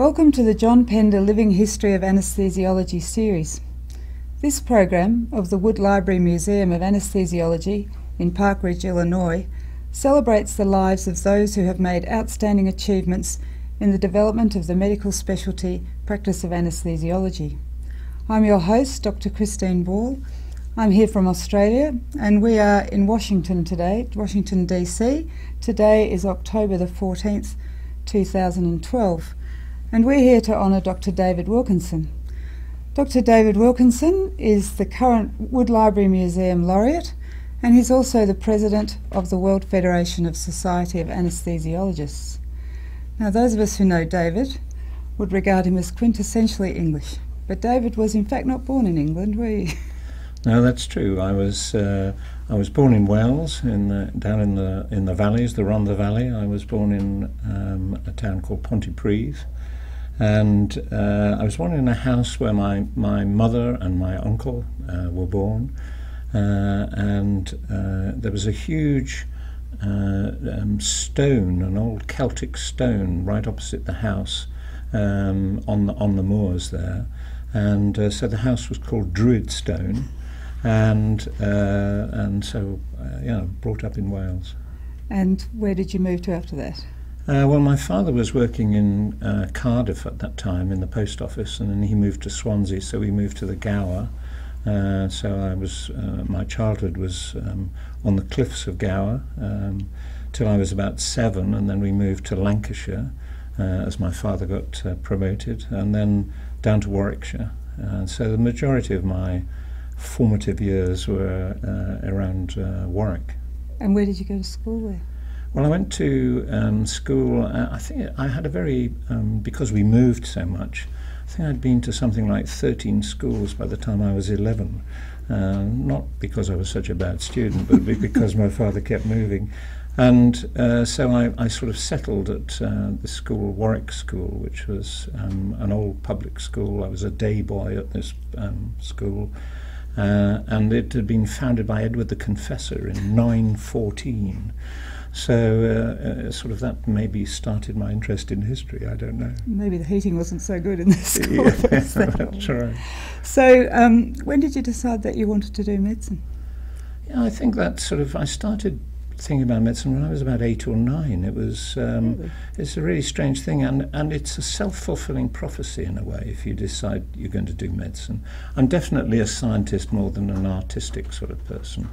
Welcome to the John Pender Living History of Anesthesiology series. This program of the Wood Library Museum of Anesthesiology in Park Ridge, Illinois, celebrates the lives of those who have made outstanding achievements in the development of the medical specialty practice of anesthesiology. I'm your host, Dr. Christine Ball. I'm here from Australia, and we are in Washington today, Washington DC. Today is October the 14th, 2012. And we're here to honour Dr. David Wilkinson. Dr. David Wilkinson is the current Wood Library Museum Laureate, and he's also the President of the World Federation of Society of Anesthesiologists. Now, those of us who know David would regard him as quintessentially English, but David was in fact not born in England, were you? No, that's true. I was born in Wales, down in the valleys, the Rhondda Valley. I was born in a town called Pontypridd. And I was born in a house where my mother and my uncle were born, and there was a huge stone, an old Celtic stone, right opposite the house on the moors there, and so the house was called Druid Stone, and so brought up in Wales. And where did you move to after that? Well, my father was working in Cardiff at that time in the post office, and then he moved to Swansea, so we moved to the Gower. So my childhood was on the cliffs of Gower till I was about 7, and then we moved to Lancashire as my father got promoted, and then down to Warwickshire. So the majority of my formative years were around Warwick. And where did you go to school there? Well, I went to school, I think I had a very, because we moved so much, I think I'd been to something like 13 schools by the time I was 11. Not because I was such a bad student, but because my father kept moving. And so I sort of settled at the school, Warwick School, which was an old public school. I was a day boy at this school. And it had been founded by Edward the Confessor in 914. So sort of that maybe started my interest in history, I don't know. Maybe the heating wasn't so good in this school. Yeah, that's right. So when did you decide that you wanted to do medicine? Yeah, I think that sort of, I started thinking about medicine when I was about 8 or 9. It was, Really? It's a really strange thing, and it's a self-fulfilling prophecy in a way if you decide you're going to do medicine. I'm definitely a scientist more than an artistic sort of person.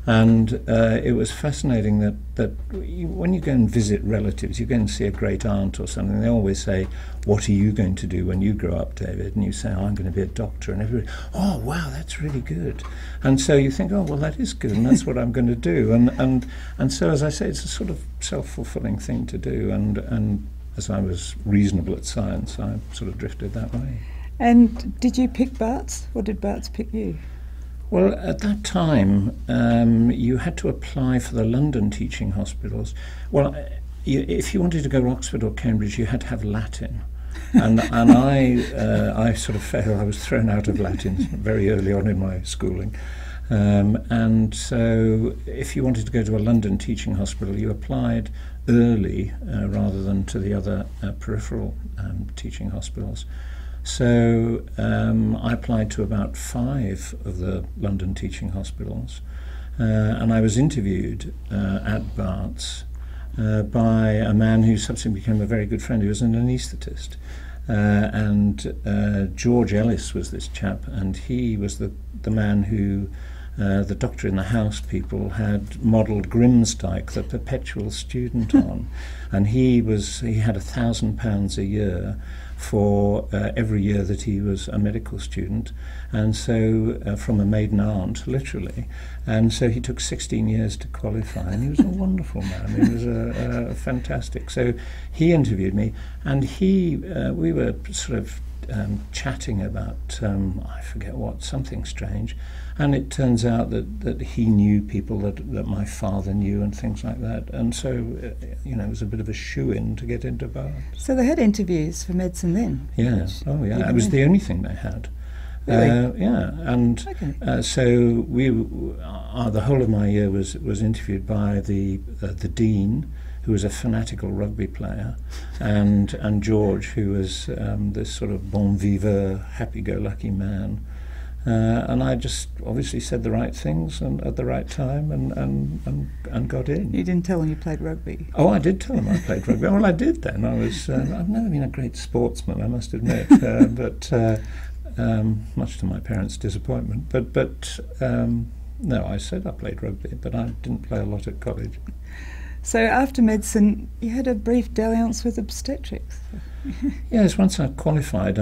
And it was fascinating that when you go and visit relatives, you go and see a great aunt or something, they always say, "What are you going to do when you grow up, David?" And you say, "Oh, I'm going to be a doctor." And everybody, "Oh, wow, that's really good." And so you think, "Oh, well, that is good, and that's what I'm going to do." And so, as I say, it's a sort of self-fulfilling thing to do. And as I was reasonable at science, I sort of drifted that way. And did you pick Barts, or did Barts pick you? Well, at that time, you had to apply for the London teaching hospitals. Well, if you wanted to go to Oxford or Cambridge, you had to have Latin. And I sort of failed. I was thrown out of Latin very early on in my schooling. And so if you wanted to go to a London teaching hospital, you applied early rather than to the other peripheral teaching hospitals. So I applied to about 5 of the London teaching hospitals, and I was interviewed at Barts by a man who subsequently became a very good friend, who was an anaesthetist. And George Ellis was this chap, and he was the man who the doctor in the house people had modelled Grimsdyke, the perpetual student, on. And he had £1,000 a year for every year that he was a medical student, and so from a maiden aunt, literally. And so he took 16 years to qualify, and he was a wonderful man. He was a fantastic. So he interviewed me, and we were sort of chatting about I forget what, something strange, and it turns out that he knew people that my father knew and things like that, and so it was a bit of a shoo-in to get into Bath. So they had interviews for medicine then? Yeah, oh yeah, it was the only thing they had. Really? Yeah, and okay. So the whole of my year was interviewed by the dean, who was a fanatical rugby player, and George, who was this sort of bon vivant, happy-go-lucky man. And I just obviously said the right things and at the right time and got in. You didn't tell him you played rugby? Oh, I did tell him I played rugby. Well, I did then. I've never been a great sportsman, I must admit, but much to my parents' disappointment. But no, I said I played rugby, but I didn't play a lot at college. So after medicine, you had a brief dalliance with obstetrics. Yes, once I qualified,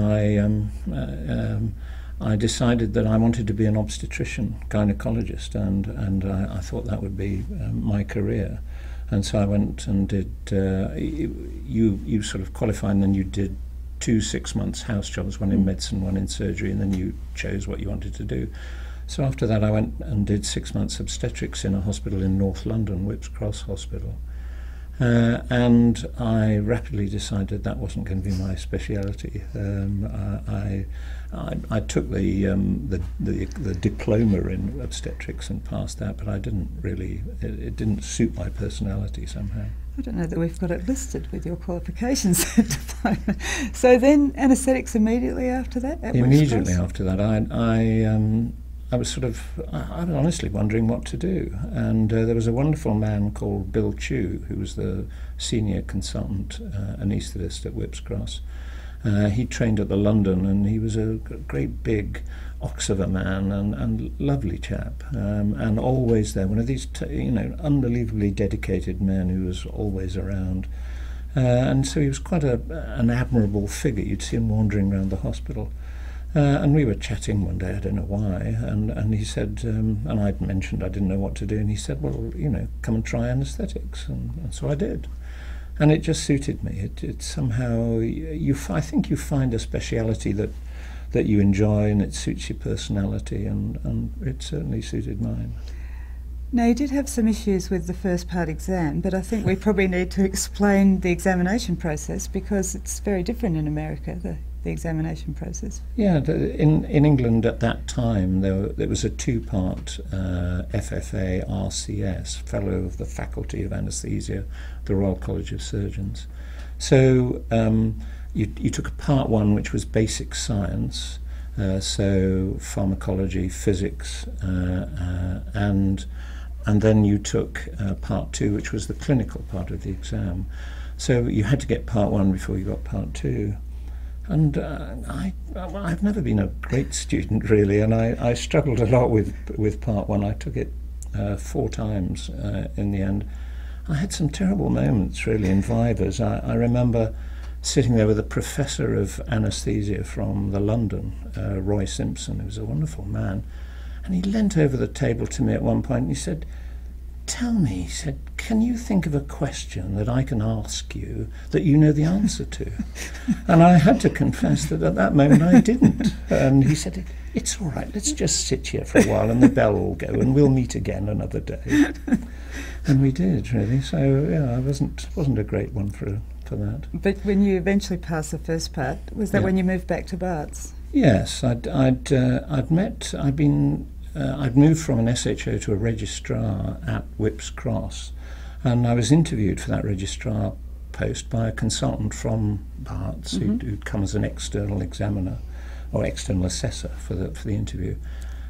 I decided that I wanted to be an obstetrician, gynecologist, and I thought that would be my career. And so I went and did, you sort of qualify, and then you did 2 6-month house jobs, one in medicine, one in surgery, and then you chose what you wanted to do. So after that I went and did 6 months obstetrics in a hospital in North London, Whipps Cross Hospital. And I rapidly decided that wasn't going to be my speciality. I took the diploma in obstetrics and passed that, but I didn't really. It didn't suit my personality somehow. I don't know that we've got it listed with your qualifications diploma. So then anaesthetics immediately after that? Immediately after that, I was honestly wondering what to do, and there was a wonderful man called Bill Chew, who was the senior consultant anaesthetist at Whipps Cross. He trained at the London, and he was a great big Oxford man and lovely chap, and always there. One of these, unbelievably dedicated men who was always around, and so he was quite an admirable figure. You'd see him wandering around the hospital. And we were chatting one day, I don't know why, and he said, and I'd mentioned I didn't know what to do, and he said, well, come and try anaesthetics, and so I did. And it just suited me. It somehow, I think you find a speciality that you enjoy, and it suits your personality, and it certainly suited mine. Now, you did have some issues with the first part exam, but I think we probably need to explain the examination process, because it's very different in America, the examination process. Yeah, in England at that time there was a 2-part FFA-RCS, Fellow of the Faculty of Anaesthesia, the Royal College of Surgeons. So you took a part 1, which was basic science, so pharmacology, physics, and then you took part 2, which was the clinical part of the exam. So you had to get part 1 before you got part 2. And I've never been a great student, really, and I struggled a lot with part 1. I took it 4 times in the end. I had some terrible moments, really, in vivas. I remember sitting there with a professor of anaesthesia from the London, Roy Simpson, who was a wonderful man, and he leant over the table to me at one point and he said, "Tell me," he said, "can you think of a question that I can ask you that you know the answer to?" And I had to confess that at that moment I didn't. And he said, "It's all right, let's just sit here for a while and the bell will go and we'll meet again another day." And we did, really. So yeah, I wasn't a great one for that. But when you eventually passed the first part, was that when you moved back to Barts? Yes, I'd moved from an SHO to a registrar at Whipps Cross, and I was interviewed for that registrar post by a consultant from Barts who'd come as an external examiner or external assessor for the interview,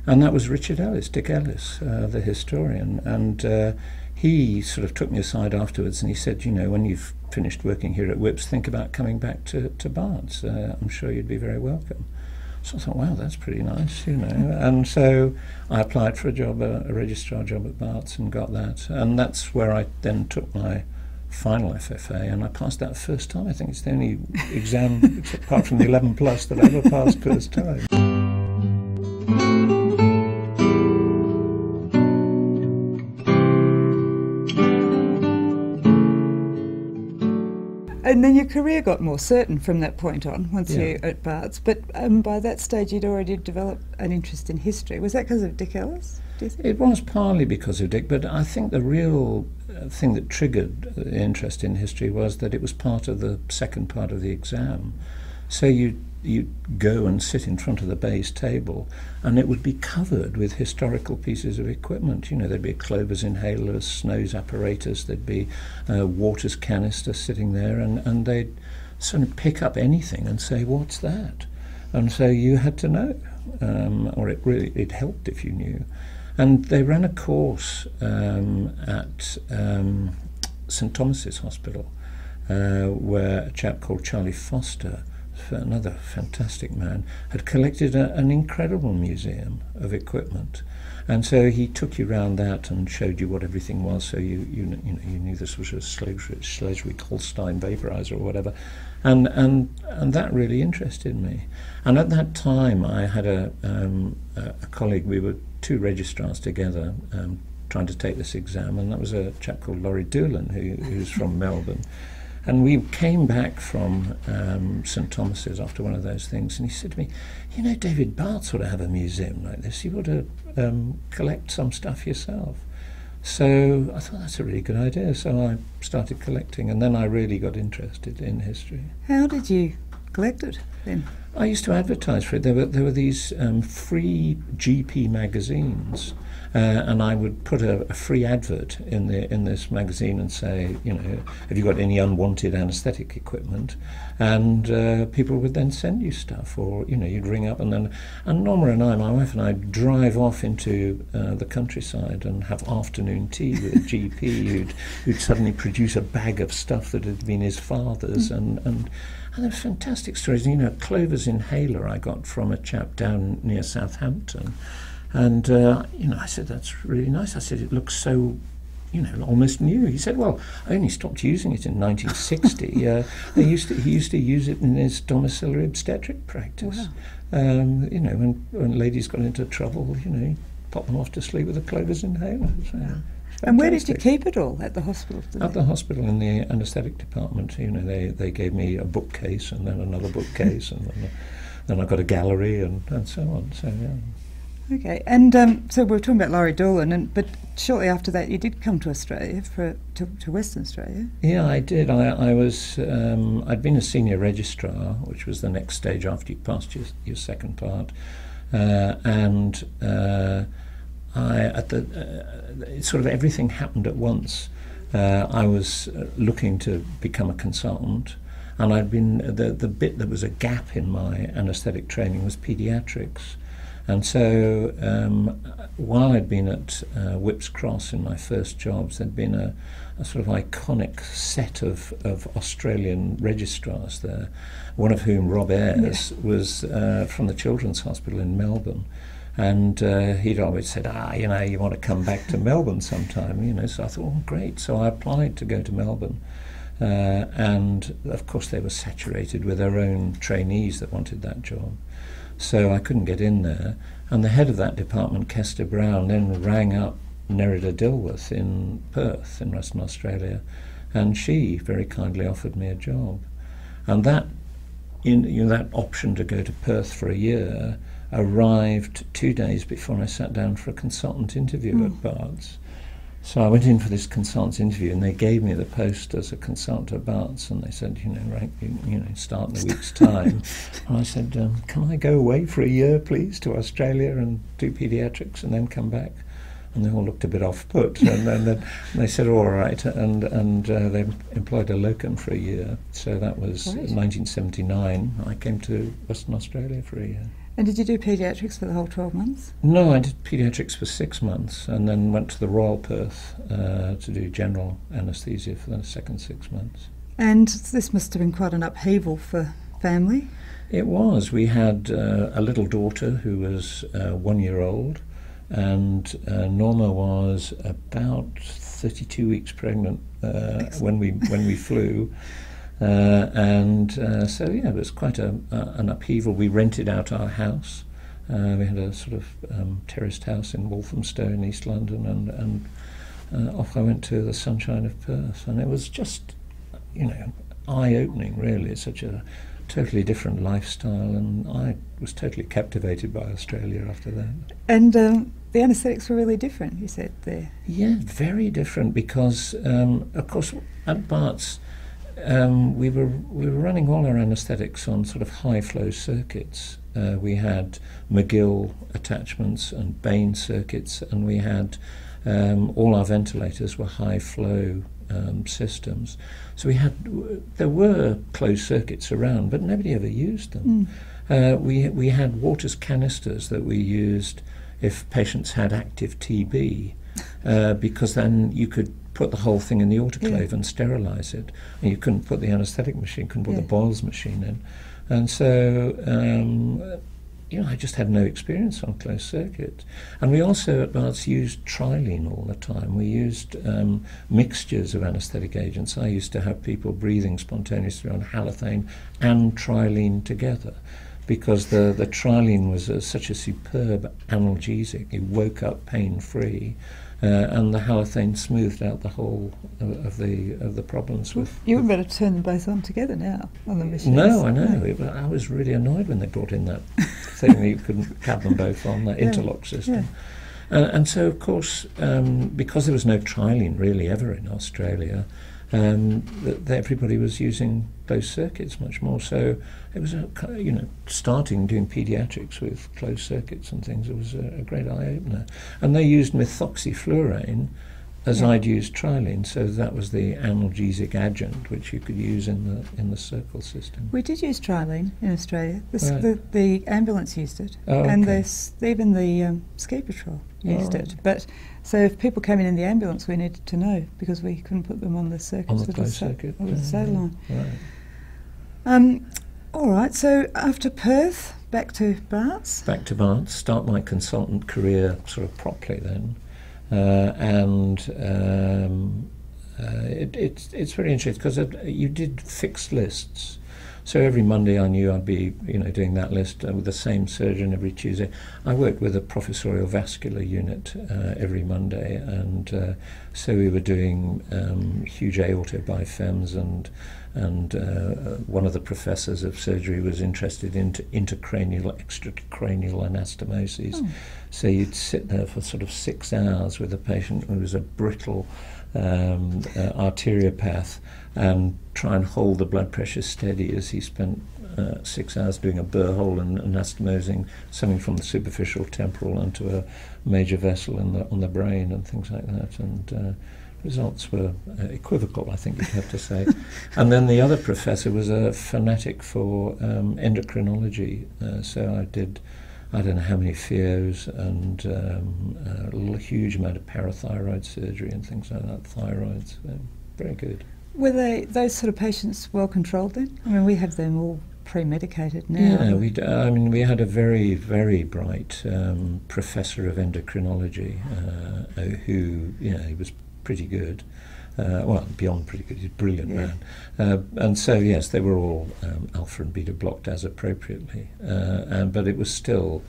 and that was Richard Ellis, Dick Ellis, the historian, and he sort of took me aside afterwards and he said, when you've finished working here at Whipps, think about coming back to Barts. I'm sure you'd be very welcome. So I thought, wow, that's pretty nice, And so I applied for a registrar job at Barts and got that. And that's where I then took my final FFA, and I passed that first time. I think it's the only exam, apart from the 11 plus, that I ever passed first time. And then your career got more certain from that point on, once you were at Barts. But by that stage, you'd already developed an interest in history. Was that because of Dick Ellis, do you think? It was partly because of Dick, but I think the real thing that triggered the interest in history was that it was part of the second part of the exam. So you'd go and sit in front of the base table, and it would be covered with historical pieces of equipment. You know, there'd be Clover's inhalers, Snow's apparatus, there'd be Waters canister sitting there, and they'd sort of pick up anything and say, "What's that?" And so you had to know, or it helped if you knew. And they ran a course at St Thomas's Hospital, where a chap called Charlie Foster, another fantastic man, had collected an incredible museum of equipment. And so he took you around that and showed you what everything was, so you knew this was a Schleswig Holstein vaporizer or whatever, and that really interested me. And at that time I had a colleague. We were two registrars together trying to take this exam, and that was a chap called Laurie Doolan, who's from Melbourne. And we came back from St Thomas's after one of those things, and he said to me, "You know, David Bartz ought to have a museum like this. You ought to collect some stuff yourself." So I thought, that's a really good idea. So I started collecting, and then I really got interested in history. How did you collect it then? I used to advertise for it. There were these free GP magazines, and I would put a free advert in this magazine and say, you know, have you got any unwanted anaesthetic equipment? And people would then send you stuff, or you know, you'd ring up, and Norma and I, my wife and I, drive off into the countryside and have afternoon tea with a GP who'd suddenly produce a bag of stuff that had been his father's, and there were fantastic stories. You know, Clover's inhaler I got from a chap down near Southampton. And, you know, I said, that's really nice. I said, it looks so, you know, almost new. He said, well, I only stopped using it in 1960. He used to use it in his domiciliary obstetric practice. Wow. You know, when ladies got into trouble, you know, he'd pop them off to sleep with a Clover's inhaler. So. Wow. And where did you keep it all? At the hospital? At the hospital, in the anaesthetic department. You know, they gave me a bookcase and then another bookcase, and then I got a gallery and so on. So yeah. Okay, and so we were talking about Laurie Doolan, but shortly after that you did come to Australia, to Western Australia. Yeah, I did. I was I'd been a senior registrar, which was the next stage after you passed your second part, and sort of everything happened at once. I was looking to become a consultant, and I'd been the bit that was a gap in my anaesthetic training was paediatrics. And so while I'd been at Whipps Cross in my first jobs, there'd been a sort of iconic set of Australian registrars there, one of whom, Rob Ayres, was from the Children's Hospital in Melbourne. And he'd always said, you know, you want to come back to Melbourne sometime, you know. So I thought, oh, great. So I applied to go to Melbourne. And, of course, they were saturated with their own trainees that wanted that job. So I couldn't get in there. And the head of that department, Kester Brown, then rang up Nerida Dilworth in Perth in Western Australia. And she very kindly offered me a job. And that option to go to Perth for a year arrived 2 days before I sat down for a consultant interview at Bart's. So I went in for this consultant interview, and they gave me the post as a consultant at Bart's, and they said, you know, right, you know, start in a week's time. And I said, can I go away for a year, please, to Australia and do paediatrics and then come back? And they all looked a bit off-put, and then they said, all right, and they employed a locum for a year. So that was 1979. I came to Western Australia for a year. And did you do paediatrics for the whole 12 months? No, I did paediatrics for 6 months, and then went to the Royal Perth to do general anaesthesia for the second 6 months. And this must have been quite an upheaval for family? It was. We had a little daughter who was 1 year old, and Norma was about 32 weeks pregnant when we flew. So yeah, it was quite an upheaval. We rented out our house. We had a sort of terraced house in Walthamstow in East London, and off I went to the sunshine of Perth, and it was just, you know, eye-opening really. It's such a totally different lifestyle, and I was totally captivated by Australia after that. And the anaesthetics were really different, you said, there? Yeah, very different, because of course at Bart's we were running all our anaesthetics on sort of high flow circuits. We had McGill attachments and Bain circuits, and we had all our ventilators were high flow systems. So there were closed circuits around, but nobody ever used them. We had Waters canisters that we used if patients had active TB, because then you could put the whole thing in the autoclave and sterilise it. And you couldn't put the anaesthetic machine, couldn't put the Boyles machine in. And so, I just had no experience on closed circuits. And we also at Barts used trilene all the time. We used mixtures of anaesthetic agents. I used to have people breathing spontaneously on halothane and trilene together, because the trilene was such a superb analgesic. It woke up pain-free. And the halothane smoothed out the whole of the problems with. You would better turn them both on together now on the machines. No, I know. No. I was really annoyed when they brought in that thing that you couldn't have them both on, that interlock system. And so, of course, because there was no trilene really ever in Australia, everybody was using closed circuits much more. So it was, starting doing paediatrics with closed circuits and things. It was a great eye-opener. And they used methoxyfluorane as I'd used trilene, so that was the analgesic adjunct which you could use in the circle system. We did use trilene in Australia. The ambulance used it, and even the ski patrol used it. But so if people came in the ambulance, we needed to know, because we couldn't put them on the circuit. On the closed circuit. With the saline. Right. All right. So after Perth, back to Barts. Back to Barts. Start my consultant career sort of properly then. It's very interesting because you did fixed lists. So every Monday I knew I'd be doing that list with the same surgeon every Tuesday. I worked with a professorial vascular unit every Monday, and so we were doing huge aortobifems, and one of the professors of surgery was interested in intracranial, extracranial anastomoses. So you'd sit there for sort of 6 hours with a patient who was a brittle arteriopath and try and hold the blood pressure steady as he spent 6 hours doing a burr hole and anastomosing something from the superficial temporal onto a major vessel on the brain and things like that. And results were equivocal, I think you'd have to say. And then the other professor was a fanatic for endocrinology, so I did, I don't know how many FIOs and a huge amount of parathyroid surgery and things like that, thyroids. Very good. Were those sort of patients well controlled then? I mean, we have them all pre-medicated now. Yeah, we had a very, very bright professor of endocrinology who, he was pretty good. Well, beyond pretty good, he's a brilliant man. And so, yes, they were all alpha and beta blocked as appropriately. But it was still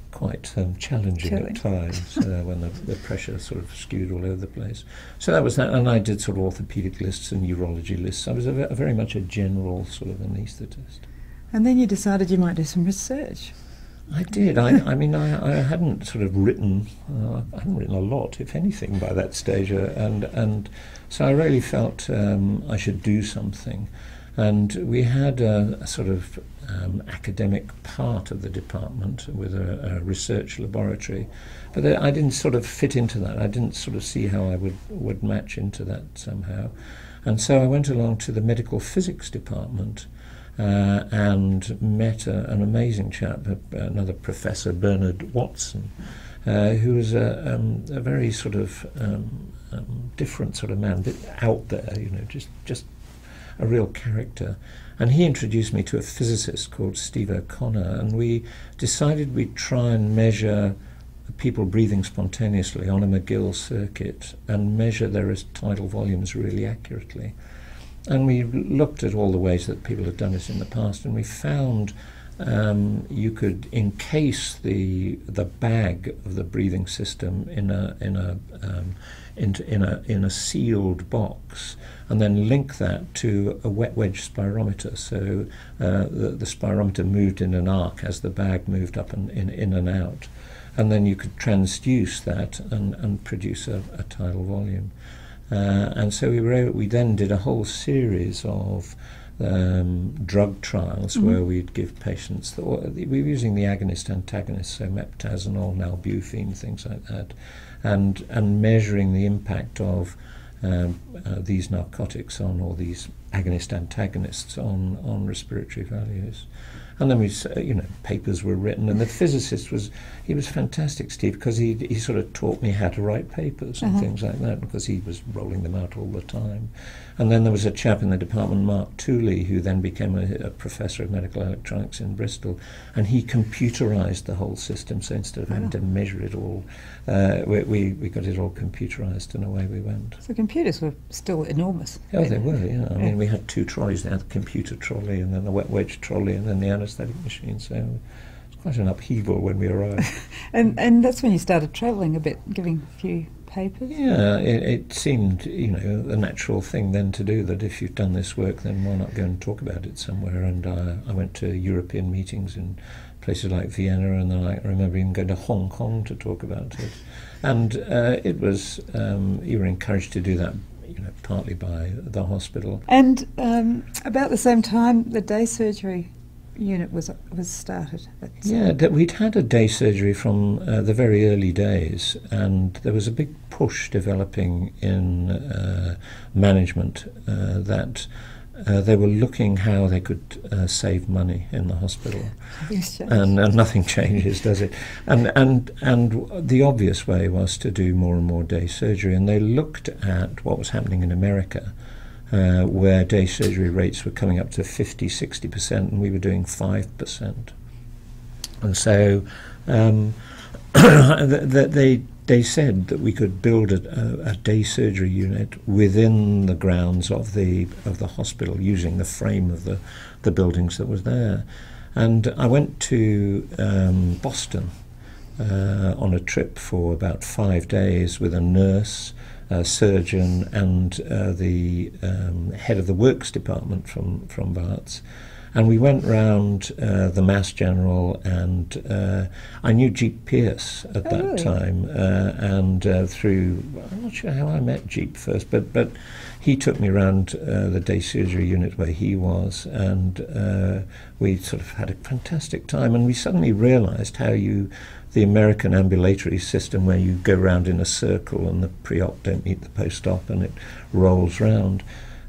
quite challenging at times when the pressure sort of skewed all over the place. So that was that, and I did sort of orthopaedic lists and urology lists. I was very much a general sort of anaesthetist. And then you decided you might do some research. I did. I hadn't sort of written. I hadn't written a lot, if anything, by that stage, and so I really felt I should do something. And we had a sort of academic part of the department with a research laboratory, but I didn't sort of fit into that. I didn't sort of see how I would match into that somehow, and so I went along to the medical physics department. And met an amazing chap, another professor, Bernard Watson, who was a very sort of different sort of man, a bit out there, just a real character. And he introduced me to a physicist called Steve O'Connor, and we decided we'd try and measure people breathing spontaneously on a McGill circuit and measure their tidal volumes really accurately. And we looked at all the ways that people had done it in the past, and we found you could encase the bag of the breathing system in a sealed box, and then link that to a wet wedge spirometer. So the spirometer moved in an arc as the bag moved up and in and out, and then you could transduce that and produce a tidal volume. And so we then did a whole series of drug trials where we'd give patients, we were using the agonist-antagonist, so meptazanol, nalbuphine, things like that, and measuring the impact of these narcotics on, or these agonist-antagonists on respiratory values. And then papers were written, and the physicist was fantastic, Steve, because he sort of taught me how to write papers and things like that, because he was rolling them out all the time. And then there was a chap in the department, Mark Tooley, who then became a professor of medical electronics in Bristol, and he computerized the whole system. So instead of having to measure it all, we got it all computerized, and away we went. So computers were still enormous. Oh, they were, yeah. I mean, we had 2 trolleys. They had the computer trolley, and then the wet wedge trolley, and then the anesthetic machine. So it was quite an upheaval when we arrived. and that's when you started travelling a bit, giving a few papers? Yeah, it seemed, a natural thing then to do, that if you've done this work, then why not go and talk about it somewhere? And I went to European meetings in places like Vienna, and then I remember even going to Hong Kong to talk about it. And it was, you were encouraged to do that, partly by the hospital. And about the same time, the day surgery unit was started. Yeah, we'd had a day surgery from the very early days, and there was a big push developing in management that they were looking how they could save money in the hospital. And nothing changes, does it? And the obvious way was to do more and more day surgery, and they looked at what was happening in America, where day surgery rates were coming up to 50-60%, and we were doing 5%. And so they said that we could build a day surgery unit within the grounds of the hospital, using the frame of the buildings that was there. And I went to Boston on a trip for about 5 days with a nurse, a surgeon, and the head of the works department from Barts. And we went round the Mass General, and I knew Jeep Pierce at that time, and through, I'm not sure how I met Jeep first, but he took me around the day surgery unit where he was, and we sort of had a fantastic time, and we suddenly realised how the American ambulatory system, where you go round in a circle and the pre-op don't meet the post-op and it rolls round.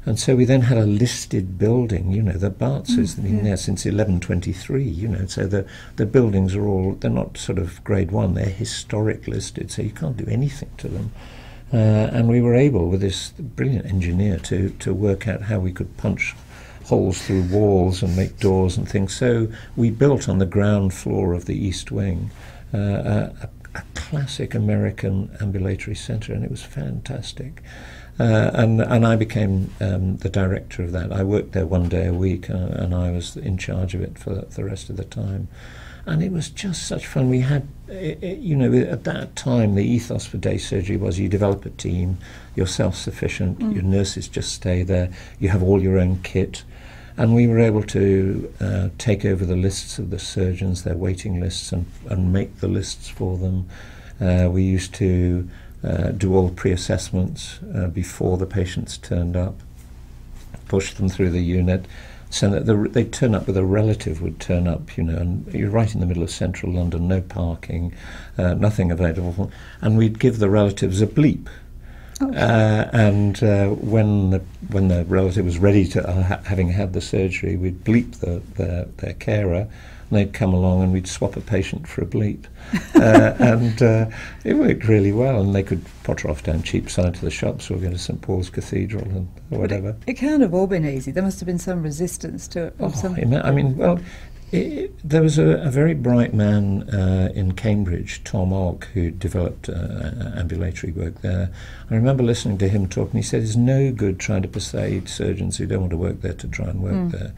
And so we then had a listed building, the Barts has been there since 1123, so the buildings are all, they're not sort of grade 1, they're historic listed, so you can't do anything to them. And we were able, with this brilliant engineer, to work out how we could punch holes through walls and make doors and things. So we built on the ground floor of the East Wing a classic American ambulatory centre, and it was fantastic. And I became the director of that. I worked there 1 day a week, and I was in charge of it for the rest of the time. And it was just such fun. We had, at that time, the ethos for day surgery was you develop a team, you're self-sufficient, your nurses just stay there, you have all your own kit. And we were able to take over the lists of the surgeons, their waiting lists, and make the lists for them. We used to do all the pre-assessments before the patients turned up, push them through the unit, so that they'd turn up with a relative would turn up, and you're right in the middle of central London, no parking, nothing available, and we'd give the relatives a bleep. And when the relative was ready to, having had the surgery, we'd bleep their carer, and they'd come along and we'd swap a patient for a bleep. And it worked really well, and they could potter off down Cheapside to the shops or go to St Paul's Cathedral and whatever. It can't have all been easy. There must have been some resistance to it. There was a very bright man in Cambridge, Tom Ogg, who developed ambulatory work there. I remember listening to him talk, and he said, "It's no good trying to persuade surgeons who don't want to work there to try and work there."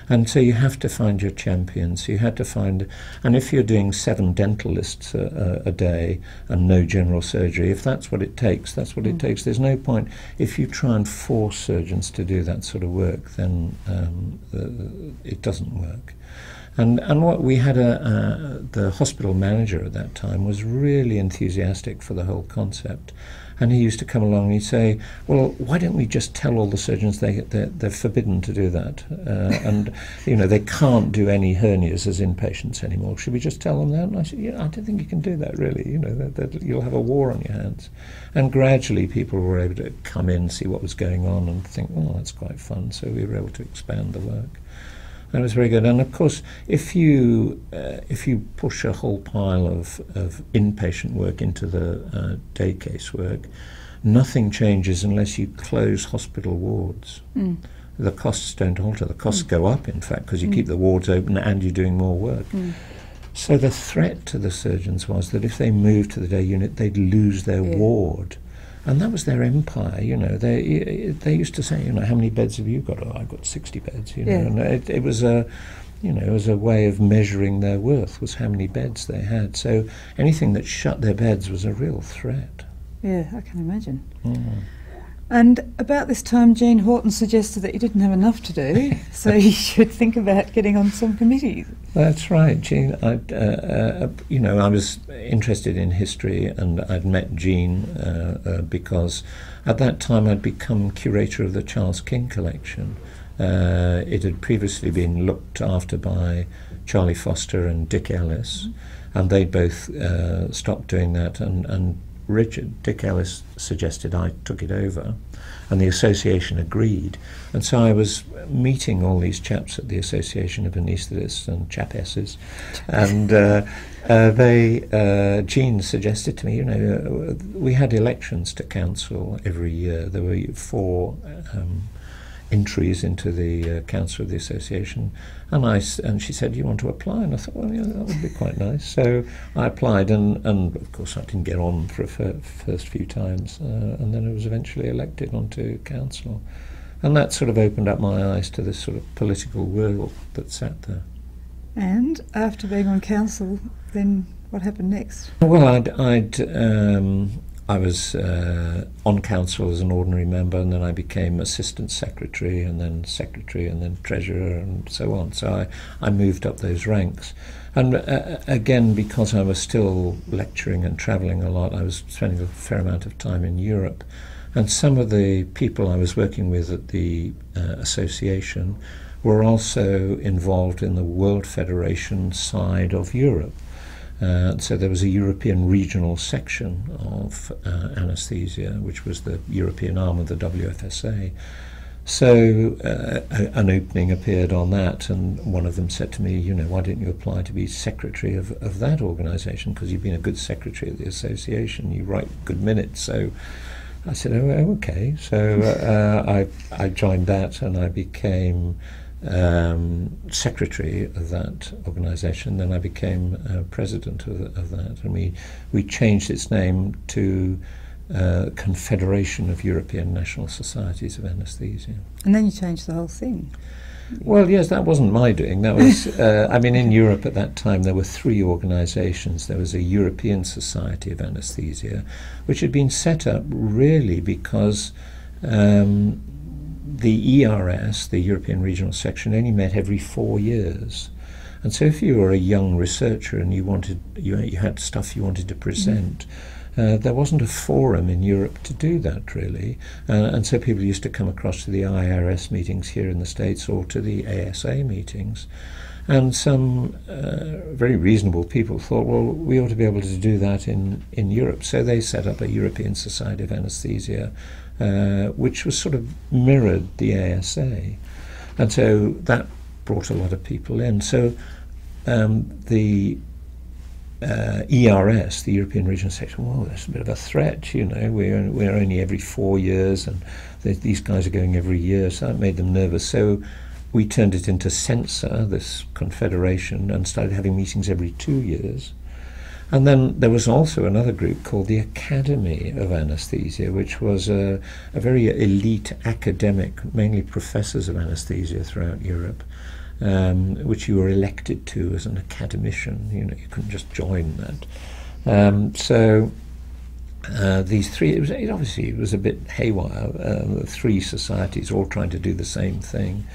And so you have to find your champions. You had to find, and if you're doing 7 dental lists a day and no general surgery, if that's what it takes, that's what it takes. There's no point. If you try and force surgeons to do that sort of work, then it doesn't work. And what we had the hospital manager at that time was really enthusiastic for the whole concept. And he used to come along and he'd say, well, why don't we just tell all the surgeons they're forbidden to do that? And, they can't do any hernias as inpatients anymore. Should we just tell them that? And I said, yeah, I don't think you can do that, really. That you'll have a war on your hands. And gradually people were able to come in, see what was going on and think, well, that's quite fun. So we were able to expand the work. That was very good. And of course, if you push a whole pile of inpatient work into the day case work, nothing changes unless you close hospital wards. Mm. The costs don't alter. The costs go up, in fact, because you keep the wards open and you're doing more work. Mm. So the threat to the surgeons was that if they moved to the day unit, they'd lose their ward. And that was their empire, They used to say, how many beds have you got? Oh, I've got 60 beds, And it was a way of measuring their worth, was how many beds they had. So anything that shut their beds was a real threat. Yeah, I can imagine. Mm. And about this time, Jean Horton suggested that you didn't have enough to do, so you should think about getting on some committees. That's right, Jean. I was interested in history, and I'd met Jean because at that time I'd become curator of the Charles King collection. It had previously been looked after by Charlie Foster and Dick Ellis, and they both stopped doing that, and Dick Ellis suggested I took it over, and the association agreed. And so I was meeting all these chaps at the Association of Anaesthetists and chapesses, and Jean suggested to me, we had elections to council every year. There were 4 entries into the council of the association, and she said, "You want to apply?" And I thought, well, yeah, that would be quite nice. So I applied, and of course I didn't get on for the first few times, and then I was eventually elected onto council, and that sort of opened up my eyes to this sort of political world that sat there. And after being on council, then what happened next? Well, I was on council as an ordinary member, and then I became assistant secretary, and then treasurer, and so on. So I moved up those ranks. And again, because I was still lecturing and travelling a lot, I was spending a fair amount of time in Europe. And some of the people I was working with at the association were also involved in the World Federation side of Europe. So there was a European regional section of anaesthesia, which was the European arm of the WFSA. So an opening appeared on that, and one of them said to me, why didn't you apply to be secretary of that organisation, because you've been a good secretary of the association, you write good minutes. So I said, oh okay. So I joined that, and I became secretary of that organisation. Then I became president of that, and we changed its name to Confederation of European National Societies of Anaesthesia. And then you changed the whole thing. Well, yes, that wasn't my doing. That was, in Europe at that time there were 3 organisations. There was a European Society of Anaesthesia, which had been set up really because the ERS, the European Regional Section, only met every 4 years. And so if you were a young researcher and you had stuff you wanted to present, there wasn't a forum in Europe to do that, really. And so people used to come across to the IRS meetings here in the States or to the ASA meetings. And some very reasonable people thought, well, we ought to be able to do that in Europe. So they set up a European Society of Anaesthesia, which was sort of mirrored the ASA. And so that brought a lot of people in. So the ERS, the European Regional Section, well, that's a bit of a threat, we're only every 4 years, and these guys are going every year, so that made them nervous. So we turned it into CENSA, this confederation, and started having meetings every 2 years. And then there was also another group called the Academy of Anaesthesia, which was a very elite academic, mainly professors of anaesthesia throughout Europe, which you were elected to as an academician. You couldn't just join that. So these 3, it was a bit haywire, 3 societies all trying to do the same thing.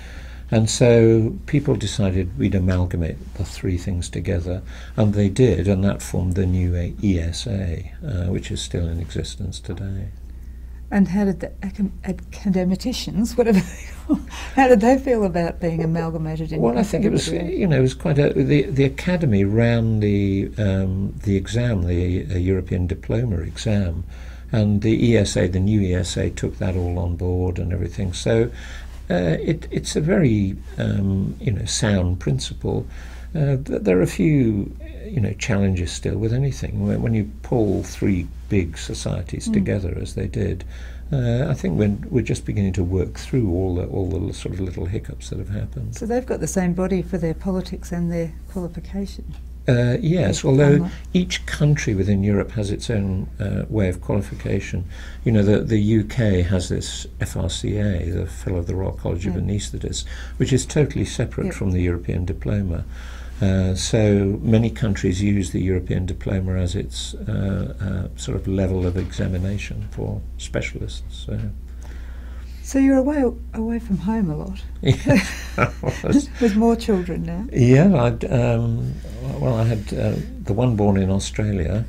And so people decided we'd amalgamate the three things together, and they did, and that formed the new ESA, which is still in existence today. And how did the academicians, whatever they call, how did they feel about being amalgamated? Well, I think it was, it was quite the academy ran the exam, the European diploma exam, and the ESA, the new ESA, took that all on board and everything. So it's a very sound principle. There are a few challenges still with anything. When you pull three big societies together, as they did, I think we're just beginning to work through all the sort of little hiccups that have happened. So they've got the same body for their politics and their qualification. Yes, although each country within Europe has its own way of qualification. The UK has this FRCA, the Fellow of the Royal College of Anaesthetists, which is totally separate from the European diploma. So many countries use the European diploma as its sort of level of examination for specialists. So you're away from home a lot. With more children now. Yeah, I had the one born in Australia,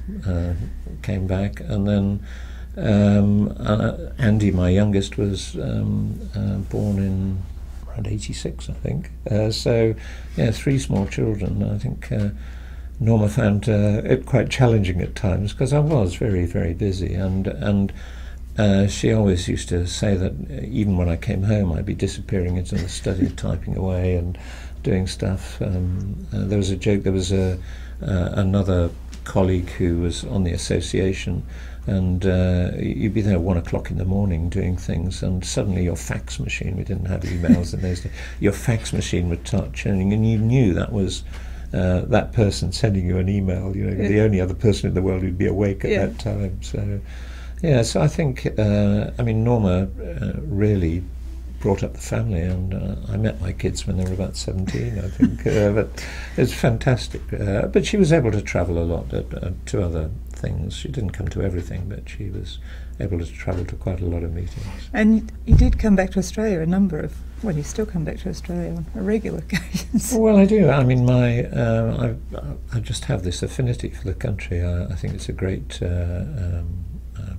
came back, and then Andy, my youngest, was born in around 86, I think. So, yeah, three small children. I think Norma found it quite challenging at times because I was very, very busy, and she always used to say that even when I came home, I'd be disappearing into the study, typing away and doing stuff. There was a joke. There was another colleague who was on the association, and you'd be there at 1 o'clock in the morning doing things, and suddenly your fax machine, we didn't have emails in those days, your fax machine would touch, and you knew that was that person sending you an email, the only other person in the world who'd be awake at that time. So, yeah, so I think, Norma really brought up the family, and I met my kids when they were about 17, I think. But it's fantastic. But she was able to travel a lot to other things. She didn't come to everything, but she was able to travel to quite a lot of meetings. And you did come back to Australia you still come back to Australia on a regular occasions. Well, I do. I mean, I just have this affinity for the country. I think it's a great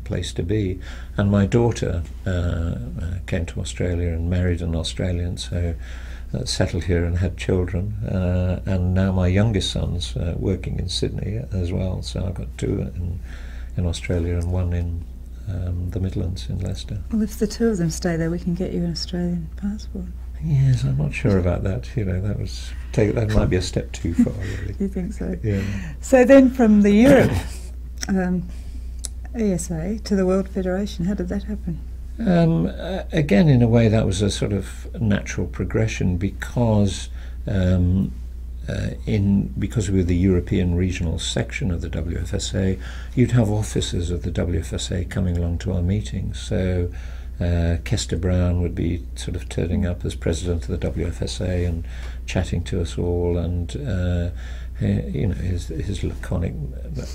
place to be, and my daughter came to Australia and married an Australian, so settled here and had children, and now my youngest son's working in Sydney as well, so I've got two in Australia and one in the Midlands in Leicester. Well, if the two of them stay there, we can get you an Australian passport. Yes, I'm not sure about that. That might be a step too far, really. You think so? Yeah. So then from the Europe ESA to the World Federation, how did that happen? Again, in a way, that was a sort of natural progression because because we were the European regional section of the WFSA, you'd have officers of the WFSA coming along to our meetings. So Kester Brown would be sort of turning up as president of the WFSA and chatting to us all, and his laconic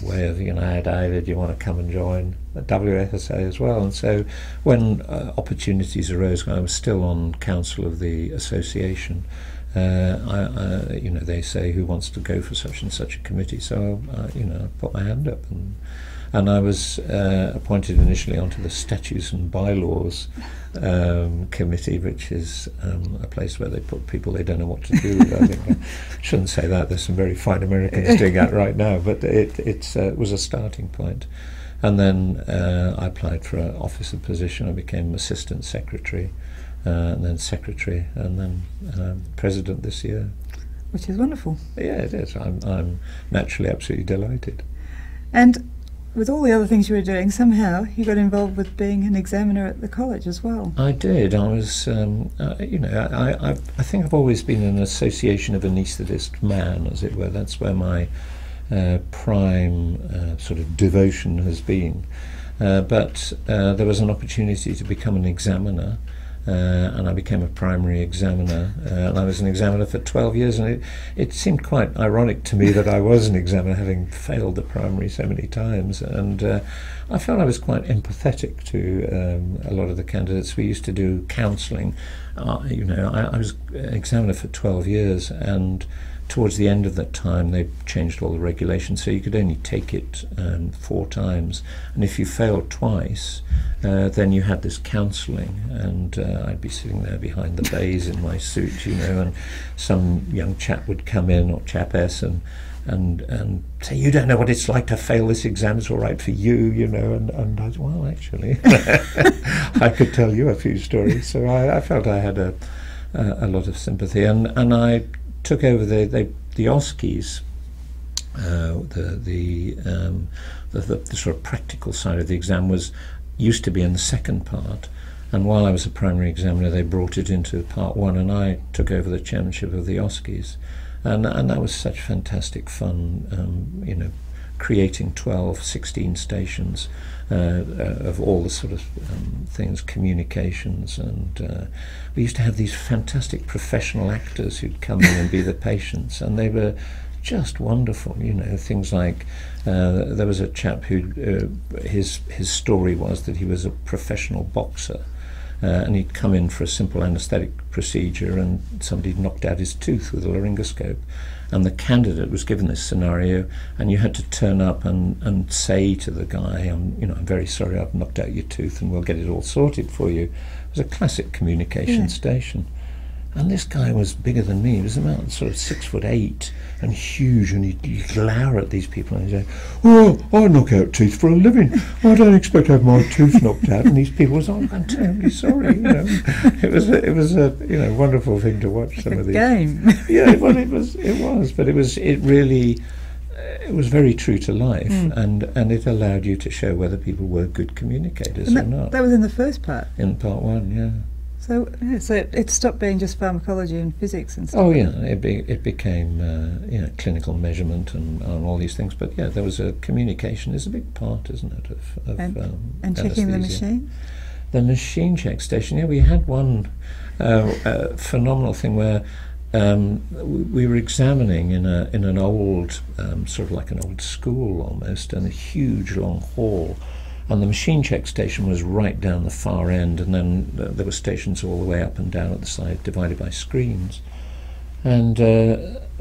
way of, "Hey David, you want to come and join the WFSA as well?" And so when opportunities arose, when I was still on council of the association, they say, "Who wants to go for such and such a committee?" So I put my hand up, and I was appointed initially onto the Statutes and Bylaws committee, which is a place where they put people they don't know what to do with. I think I shouldn't say that. There's some very fine Americans doing that right now, but it was a starting point. And then I applied for an officer position. I became assistant secretary, and then secretary, and then president this year. Which is wonderful. Yeah, it is. I'm naturally absolutely delighted. And with all the other things you were doing, somehow you got involved with being an examiner at the college as well. I did. I was, I think I've always been an association of anaesthetist man, as it were. That's where my prime sort of devotion has been. But there was an opportunity to become an examiner, and I became a primary examiner, and I was an examiner for 12 years, and it seemed quite ironic to me that I was an examiner, having failed the primary so many times, and I felt I was quite empathetic to a lot of the candidates. We used to do counselling. You know, I was an examiner for 12 years, and towards the end of that time they changed all the regulations, so you could only take it 4 times, and if you failed twice, then you had this counselling, and I'd be sitting there behind the bays in my suit, you know, and some young chap would come in, or chapess, and say, you don't know what it's like to fail this exam, it's all right for you, you know, and I said, well, actually, I could tell you a few stories, so I felt I had a lot of sympathy, and I took over the OSCEs, the sort of practical side of the exam used to be in the second part, and while I was a primary examiner they brought it into part 1, and I took over the chairmanship of the OSCEs, and that was such fantastic fun, you know, creating 16 stations of all the sort of things, communications, and we used to have these fantastic professional actors who'd come in and be the patients, and they were just wonderful, you know, things like there was a chap who his story was that he was a professional boxer, and he'd come in for a simple anaesthetic procedure, and somebody knocked out his tooth with a laryngoscope, and the candidate was given this scenario, and you had to turn up and say to the guy, I'm very sorry, I've knocked out your tooth, and we'll get it all sorted for you. It was a classic communication station. And this guy was bigger than me. He was about sort of 6'8" and huge, and he'd glower at these people and he'd say, "Oh, I knock out teeth for a living. I don't expect to have my tooth knocked out." And these people was, "Oh, I'm terribly sorry." You know, it was a wonderful thing to watch. Some of these game. Yeah, well, it was, but it was very true to life, and it allowed you to show whether people were good communicators or not. That was in the first part. In part 1, yeah. So it stopped being just pharmacology and physics and stuff. Oh yeah, it became clinical measurement and all these things. But yeah, there was communication is a big part, isn't it, of and checking the machine. The machine check station. Yeah, we had one phenomenal thing where we were examining in an old sort of like an old school almost, in a huge long hall. And the machine check station was right down the far end, and then there were stations all the way up and down at the side, divided by screens. And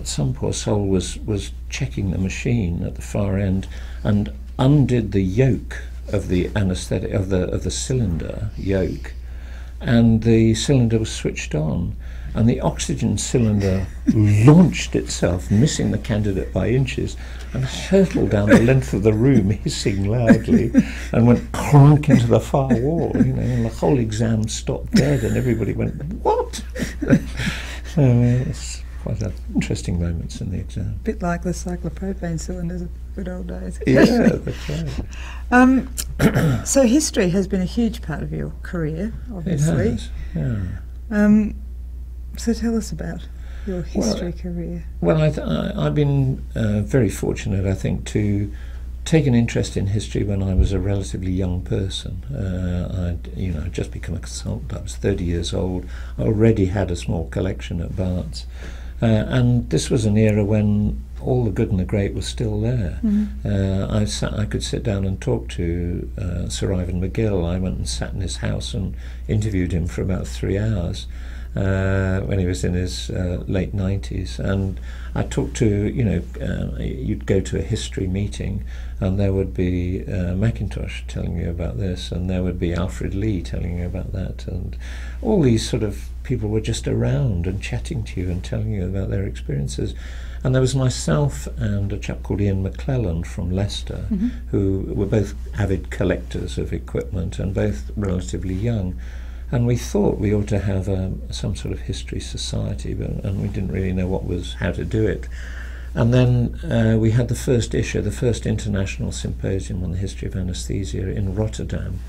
some poor soul was checking the machine at the far end, and undid the yoke of the anaesthetic of the cylinder yoke, and the cylinder was switched on, and the oxygen cylinder launched itself, missing the candidate by inches, and hurtled down the length of the room, hissing loudly, and went clunk into the far wall, and the whole exam stopped dead, and everybody went, "What?" It's quite interesting moments in the exam. A bit like the cyclopropane cylinders of good old days. Yeah, that's right. So history has been a huge part of your career, obviously. It has, yeah. So tell us about your history career. Well, I've been very fortunate, I think, to take an interest in history when I was a relatively young person. I'd just become a consultant. I was 30 years old. I already had a small collection at Barts. And this was an era when all the good and the great was still there. I could sit down and talk to Sir Ivan McGill. I went and sat in his house and interviewed him for about 3 hours. When he was in his late 90s, and I talked to, you'd go to a history meeting, and there would be Mackintosh telling you about this, and there would be Alfred Lee telling you about that, and all these sort of people were just around and chatting to you and telling you about their experiences. And there was myself and a chap called Ian McClellan from Leicester, who were both avid collectors of equipment and both relatively young. And we thought we ought to have some sort of history society, and we didn't really know how to do it. And then we had the first issue, the first international symposium on the history of anaesthesia in Rotterdam,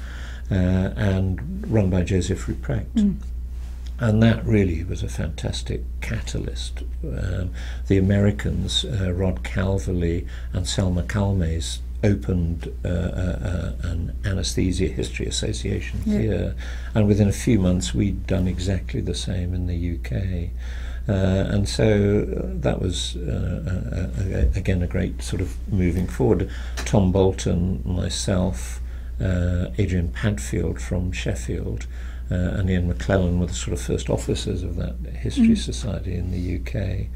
and run by Joseph Ruprecht. And that really was a fantastic catalyst. The Americans, Rod Calverley and Selma Calmes, opened an Anaesthesia History Association here, and within a few months we'd done exactly the same in the UK. And so that was, again, a great sort of moving forward. Tom Bolton, myself, Adrian Padfield from Sheffield, and Ian McClellan were the sort of first officers of that History Society in the UK.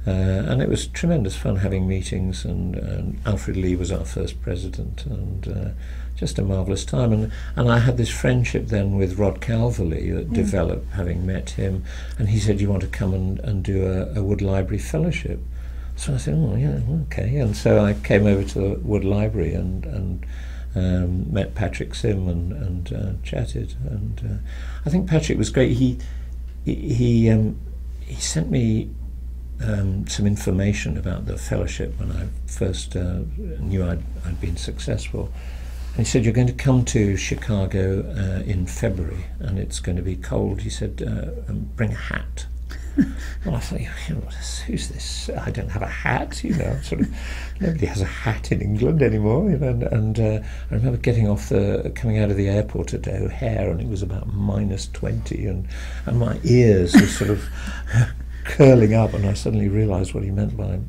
And it was tremendous fun having meetings, and Alfred Lee was our first president, and just a marvellous time. And I had this friendship then with Rod Calverley that developed, having met him, and he said, "You want to come and do a Wood Library fellowship?" So I said, "Oh yeah, okay." And so I came over to the Wood Library and met Patrick Sim and chatted. And I think Patrick was great. He sent me some information about the fellowship when I first knew I'd been successful. And he said, "You're going to come to Chicago in February, and it's going to be cold." He said, "Bring a hat." Well, I thought, who's this? I don't have a hat, sort of. Nobody has a hat in England anymore, And I remember coming out of the airport at O'Hare, and it was about -20, and my ears were sort of curling up, and I suddenly realised what he meant by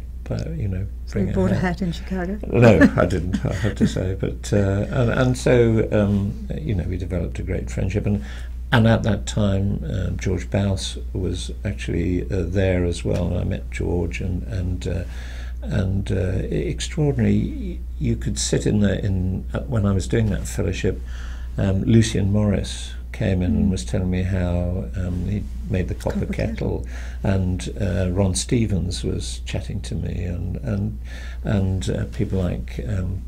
bring you bought a hat in Chicago? No, I didn't, I have to say. But and so we developed a great friendship, and at that time George Bouse was actually there as well, and I met George, and extraordinary. You could sit when I was doing that fellowship. Lucian Morris came in and was telling me how he made the copper kettle, and Ron Stevens was chatting to me, and people like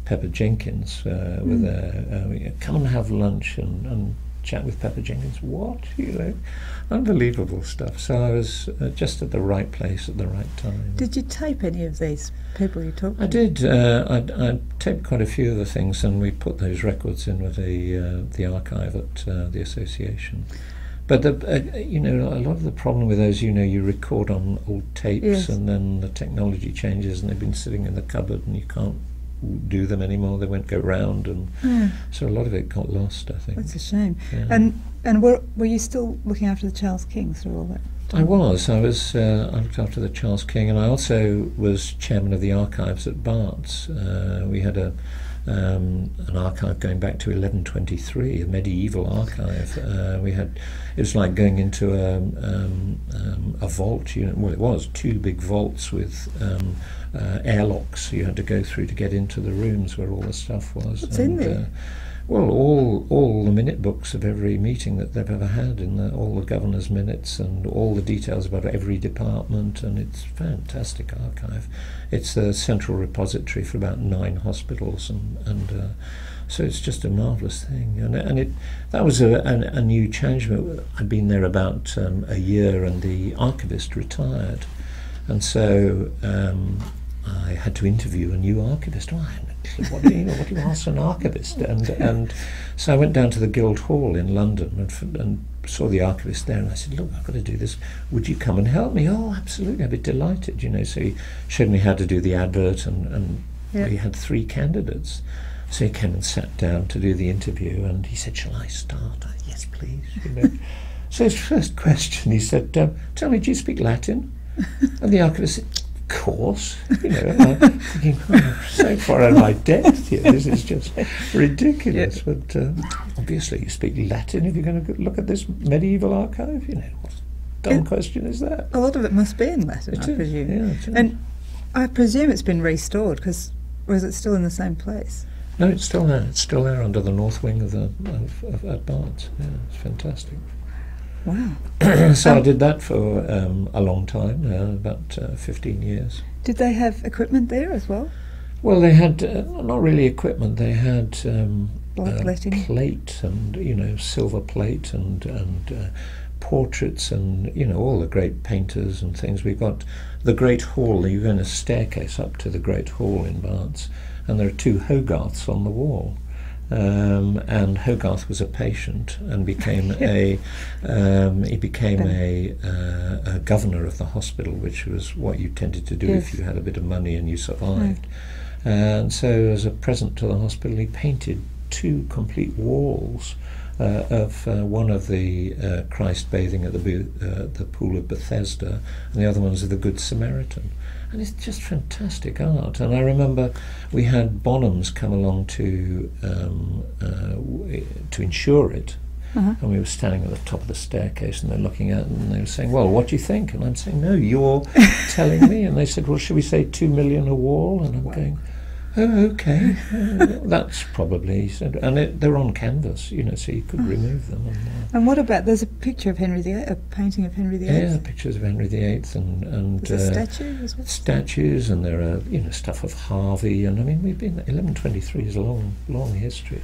Pepper Jenkins were there. Come and have lunch and chat with Pepper Jenkins. What? Unbelievable stuff. So I was just at the right place at the right time. Did you tape any of these people you talked to? I did. I taped quite a few of the things, and we put those records in with the archive at the association. But a lot of the problem with those, you record on old tapes, and then the technology changes, and they've been sitting in the cupboard, and you can't do them anymore. They won't go round, and so a lot of it got lost, I think. That's a shame. Yeah. And were you still looking after the Charles King through all that time? I was. I looked after the Charles King, and I also was chairman of the archives at Barts. We had an archive going back to 1123, a medieval archive. It was like going into a vault. It was 2 big vaults with airlocks you had to go through to get into the rooms where all the stuff was. What's in there? Well, all the minute books of every meeting that they've ever had, all the governor's minutes, and all the details about every department, and it's a fantastic archive. It's the central repository for about 9 hospitals, and so it's just a marvellous thing. And that was a new change. I'd been there about a year, and the archivist retired, and so I had to interview a new archivist. What do you ask an archivist? And so I went down to the Guildhall in London and saw the archivist there, and I said, "Look, I've got to do this. Would you come and help me?" "Oh, absolutely, I'd be delighted." So he showed me how to do the advert, and we had 3 candidates. So he came and sat down to do the interview, and he said, "Shall I start?" "Yes, please." So his first question, he said, "Tell me, do you speak Latin?" And the archivist said, "Of course." And I'm thinking, so far out of my depth here, this is just ridiculous. But obviously you speak Latin if you're going to look at this medieval archive. What a dumb question is that? A lot of it must be in Latin, I presume. Yeah, and I presume it's been restored, or is it still in the same place? No, it's still there. It's still there under the north wing of at Barts. Yeah, it's fantastic. Wow. So I did that for a long time, about 15 years. Did they have equipment there as well? Well, they had not really equipment. They had plate and silver plate and portraits and all the great painters and things. We've got the Great Hall. You go in a staircase up to the Great Hall in Barts, and there are 2 Hogarths on the wall. And Hogarth was a patient and became a governor of the hospital, which was what you tended to do if you had a bit of money and you survived. And so as a present to the hospital, he painted 2 complete walls of one of the Christ bathing at the pool of Bethesda, and the other one's of the Good Samaritan. And it's just fantastic art. And I remember we had Bonhams come along to insure it. And we were standing at the top of the staircase, and they're looking at it, and they were saying, well, what do you think? And I'm saying, no, you're telling me. And they said, well, should we say 2 million a wall? And I'm going, oh, okay, that's probably, said, and they're on canvas, you know, so you could remove them. And what about, there's a picture of Henry VIII, a painting of Henry VIII? Yeah, pictures of Henry VIII and statues, statues, and there are, you know, stuff of Harvey, and I mean, 1123 is a long, long history.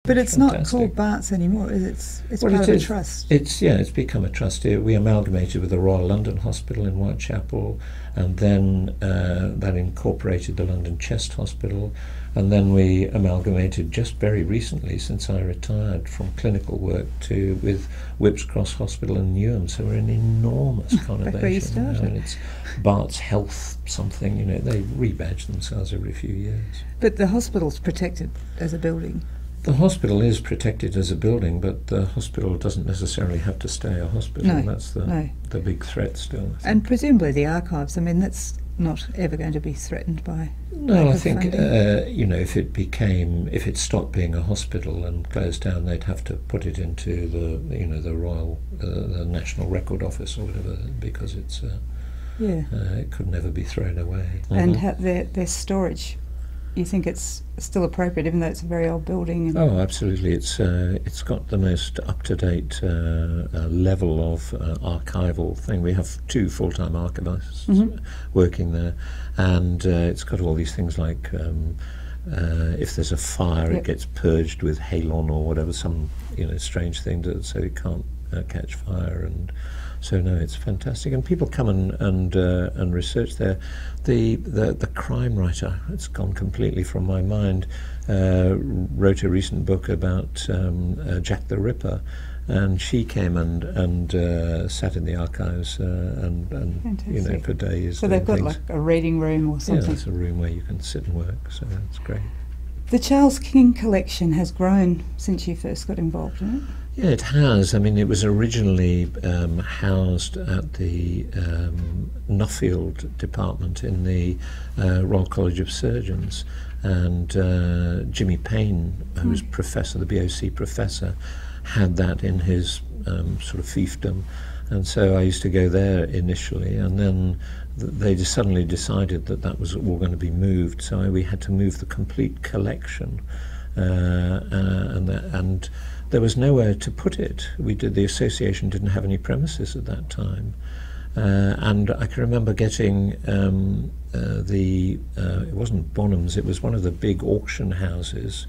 But it's not called Barts anymore, is it? It's part of a trust. It's become a trust. We amalgamated with the Royal London Hospital in Whitechapel, and then that incorporated the London Chest Hospital, and then we amalgamated just very recently, since I retired from clinical work, with Whipps Cross Hospital in Newham. So we're an enormous conurbation. Where you started. And it's Barts Health something. You know, they rebadge themselves every few years. But the hospital's protected as a building. The hospital is protected as a building, but the hospital doesn't necessarily have to stay a hospital. No, that's the big threat still. And presumably the archives, I mean, that's not ever going to be threatened by... No, I think, you know, if it stopped being a hospital and closed down, they'd have to put it into the Royal, the National Record Office or whatever, because it's, it could never be thrown away. And their storage, you think it's still appropriate, even though it's a very old building? Oh, absolutely. It's got the most up-to-date level of archival thing. We have 2 full-time archivists working there, and it's got all these things like if there's a fire, it gets purged with halon or whatever, some strange thing, so it can't catch fire. And so no, it's fantastic, and people come and research there. The crime writer, it's gone completely from my mind, wrote a recent book about Jack the Ripper, and she came and sat in the archives and for days. So they've got like a reading room or something. Yeah, it's a room where you can sit and work. So that's great. The Charles King collection has grown since you first got involved in it. Yeah, it has. I mean, it was originally housed at the Nuffield department in the Royal College of Surgeons, and Jimmy Payne, who was professor, the BOC professor, had that in his sort of fiefdom, and so I used to go there initially, and then they just suddenly decided that was all going to be moved, so we had to move the complete collection, and there was nowhere to put it. The association didn't have any premises at that time, and I can remember getting it wasn't Bonhams, it was one of the big auction houses.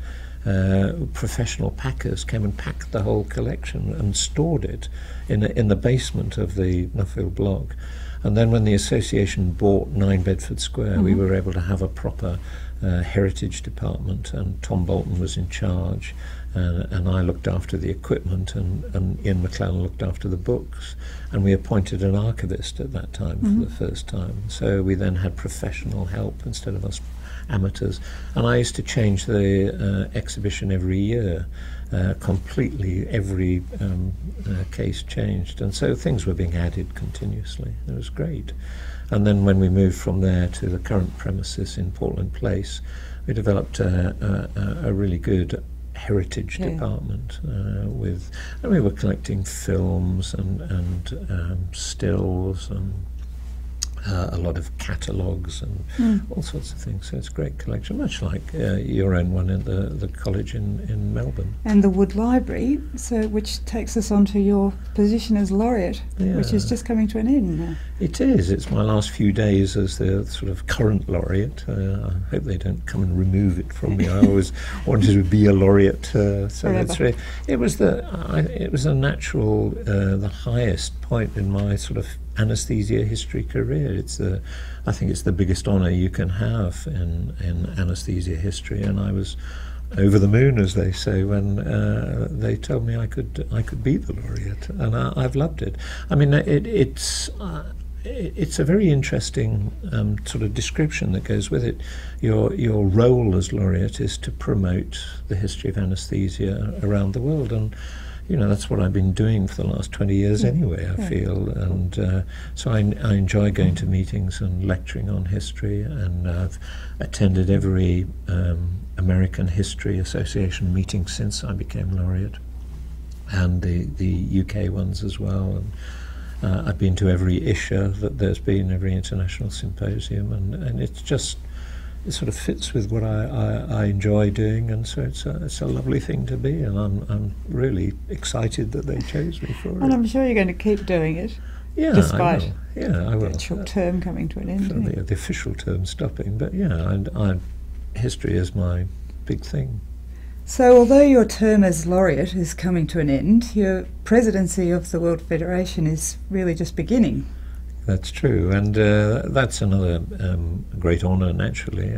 Professional packers came and packed the whole collection and stored it in the basement of the Nuffield block. And then when the association bought 9 Bedford Square, we were able to have a proper heritage department, and Tom Bolton was in charge, and I looked after the equipment, and Ian McClellan looked after the books, and we appointed an archivist at that time for the first time. So we then had professional help instead of us amateurs, and I used to change the exhibition every year, completely. Every case changed, and so things were being added continuously. It was great. And then when we moved from there to the current premises in Portland Place, we developed a really good heritage department and we were collecting films and stills and a lot of catalogues and all sorts of things. So it's a great collection, much like your own one at the college in Melbourne. And the Wood Library, which takes us on to your position as laureate, which is just coming to an end now. It is. It's my last few days as the sort of current laureate. I hope they don't come and remove it from me. I always wanted to be a laureate. So that's really, it was a natural, the highest point in my sort of anaesthesia history career. I think it's the biggest honour you can have in anaesthesia history, and I was over the moon, as they say, when they told me I could be the laureate, and I've loved it. I mean, it's a very interesting sort of description that goes with it. Your role as laureate is to promote the history of anaesthesia around the world, and that's what I've been doing for the last 20 years anyway, I feel. And so I enjoy going to meetings and lecturing on history, and I've attended every American History Association meeting since I became laureate, and the UK ones as well. And I've been to every ISHA that there's been, every international symposium, and it sort of fits with what I enjoy doing, and so it's a lovely thing to be, and I'm really excited that they chose me for it. And I'm sure you're going to keep doing it. Yeah, despite I will. The short term coming to an end. The official term stopping, but history is my big thing. So although your term as laureate is coming to an end, your presidency of the World Federation is really just beginning. That's true, and that's another great honour, naturally,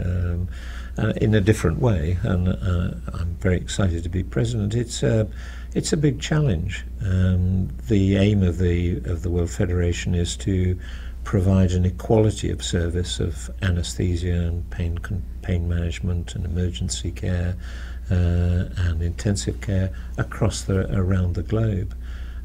in a different way, and I'm very excited to be president. It's a big challenge. The aim of the World Federation is to provide an equality of service of anaesthesia and pain management and emergency care and intensive care around the globe.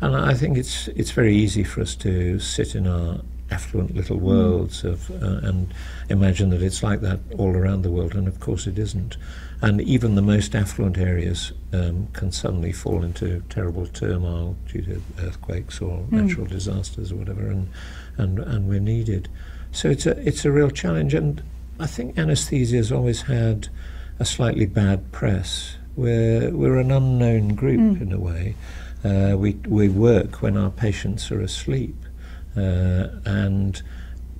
And I think it's very easy for us to sit in our affluent little worlds and imagine that it's like that all around the world, and of course it isn't. And even the most affluent areas can suddenly fall into terrible turmoil due to earthquakes or natural disasters or whatever, and we're needed. So it's a real challenge, and I think anaesthesia has always had a slightly bad press. We're an unknown group in a way. We work when our patients are asleep, and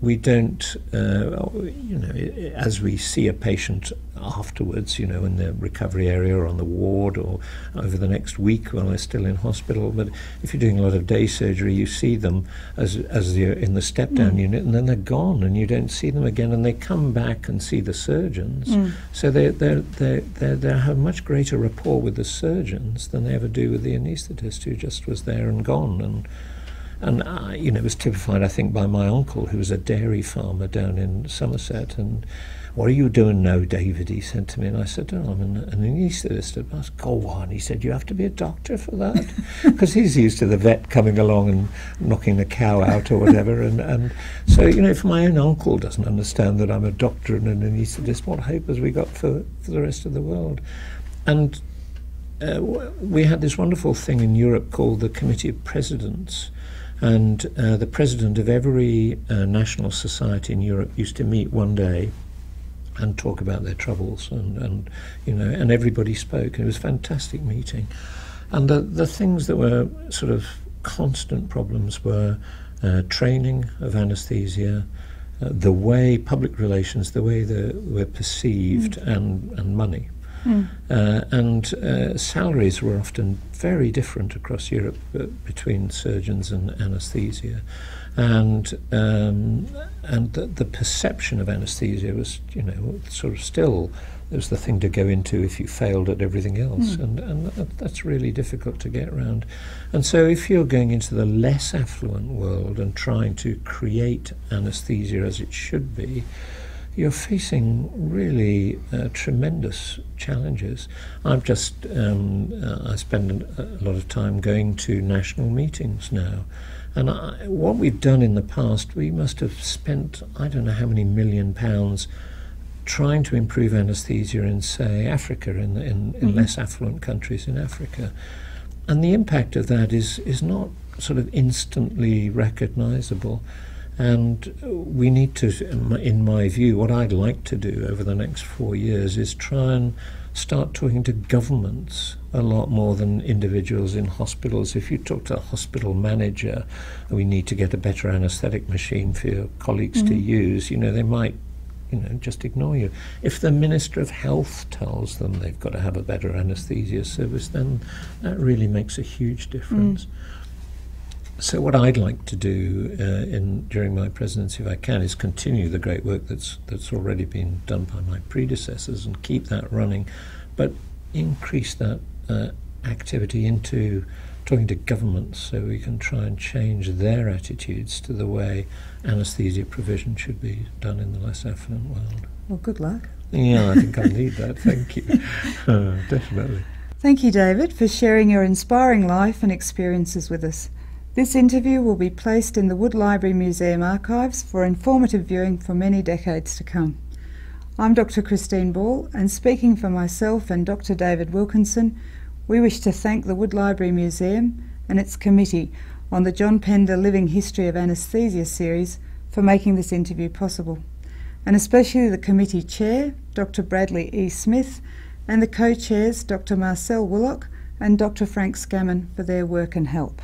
we don't, as we see a patient afterwards, in the recovery area or on the ward or over the next week while they're still in hospital. But if you're doing a lot of day surgery, you see them as they're in the step-down unit, and then they're gone, and you don't see them again, and they come back and see the surgeons. So they have much greater rapport with the surgeons than they ever do with the anaesthetist, who just was there and gone. And it was typified, I think, by my uncle, who was a dairy farmer down in Somerset. And "What are you doing now, David?" he said to me. And I said, "Oh, I'm an anaesthetist." I said, "Go on." He said, "You have to be a doctor for that?" Because he's used to the vet coming along and knocking the cow out or whatever. And so, if my own uncle doesn't understand that I'm a doctor and an anaesthetist, what hope has we got for the rest of the world? And we had this wonderful thing in Europe called the Committee of Presidents. And the president of every national society in Europe used to meet one day and talk about their troubles, and everybody spoke, and it was a fantastic meeting. And the things that were sort of constant problems were training of anaesthesia, the way public relations, the way they were perceived, and money. And salaries were often very different across Europe between surgeons and anaesthesia, and the perception of anaesthesia was, sort of still, it was the thing to go into if you failed at everything else, and that's really difficult to get around. And so if you're going into the less affluent world and trying to create anaesthesia as it should be, you're facing really tremendous challenges. I've just, I spend a lot of time going to national meetings now. And what we've done in the past, we must have spent, I don't know how many £1 million trying to improve anaesthesia in, say, Africa, in less affluent countries in Africa. And the impact of that is not sort of instantly recognisable. And we need to, in my view, what I'd like to do over the next 4 years is try and start talking to governments a lot more than individuals in hospitals. If you talk to a hospital manager, we need to get a better anaesthetic machine for your colleagues to use, they might, just ignore you. If the Minister of Health tells them they've got to have a better anaesthesia service, then that really makes a huge difference. So what I'd like to do during my presidency, if I can, is continue the great work that's already been done by my predecessors and keep that running, but increase that activity into talking to governments so we can try and change their attitudes to the way anaesthesia provision should be done in the less affluent world. Well, good luck. Yeah, I think I need that. Thank you. Definitely. Thank you, David, for sharing your inspiring life and experiences with us. This interview will be placed in the Wood Library Museum archives for informative viewing for many decades to come. I'm Dr. Christine Ball, and speaking for myself and Dr. David Wilkinson, we wish to thank the Wood Library Museum and its committee on the John Pender Living History of Anaesthesia series for making this interview possible, and especially the committee chair, Dr. Bradley E. Smith, and the co-chairs, Dr. Marcel Willock and Dr. Frank Scammon, for their work and help.